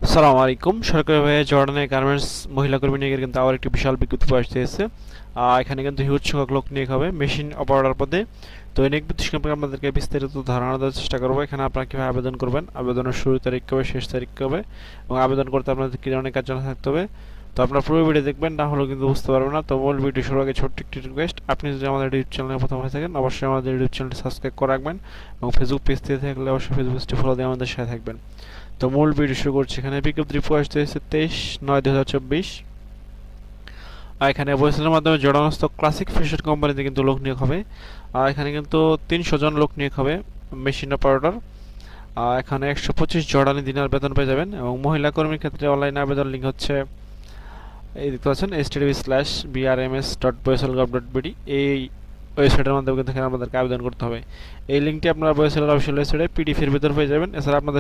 আসসালামু আলাইকুম। সরকারিভাবে জর্ডানের গার্মেন্টস মহিলা কর্মী নিয়োগের কিন্তু আবার একটি বিশাল বিজ্ঞপ্তি প্রকাশিত হয়েছে। এখানে কিন্তু হিউজ সংখ্যক লোক নিয়োগ হবে মেশিন অপারেটর পদে। তো এই নিয়োগ বিজ্ঞপ্তি সম্পর্কে আপনাদেরকে বিস্তারিত ধারণা দেওয়ার চেষ্টা করবো। এখানে আপনারা কীভাবে আবেদন করবেন, আবেদনের শুরু তারিখ কবে, শেষ তারিখ কবে, এবং আবেদন করতে আপনাদের কী ধরনের কাজ জানা থাকতে হবে। তো আপনারা পুরো ভিডিও দেখবেন, না হলেও কিন্তু বুঝতে পারবেন না। তো মূল ভিডিও শুরু আগে ছোট্ট একটি রিকোয়েস্ট, আপনি যদি আমাদের ইউটিউব চ্যানেলে প্রথম হয়ে থাকেন অবশ্যই আমাদের ইউটিউব চ্যানেলটি সাবস্ক্রাইব করে রাখবেন, এবং ফেসবুক পেজ থেকে থাকলে অবশ্যই ফেসবুক পেজটি ফলো দিয়ে আমাদের সাথে থাকবেন। তো মূল ভিডিও শুরু করছি। এখানে বিজ্ঞপ্তি প্রকাশিত হয়েছে 23/9/2024। আর এখানে ওয়েবসাইটের মাধ্যমে জড়ানস্থ ক্লাসিক ফ্যাশন কোম্পানিতে কিন্তু লোক নিয়োগ হবে। আর এখানে কিন্তু 300 জন লোক নিয়োগ হবে মেশিন অপারেটর। এখানে 125 জর্ডানি দিনার বেতন পেয়ে যাবেন, এবং মহিলা কর্মীর ক্ষেত্রে অনলাইন আবেদন লিঙ্ক হচ্ছে এই দেখতে পাচ্ছেন http://brms.boesel.gov.bd। এই ওয়েবসাইটের মাধ্যমে কিন্তু এখানে আমাদেরকে আবেদন করতে হবে। এই লিঙ্কটি আপনারা বয়েসেলের অফিসিয়াল ওয়েবসাইটে পিডিএফ এর ভিতর পেয়ে যাবেন। এছাড়া আপনাদের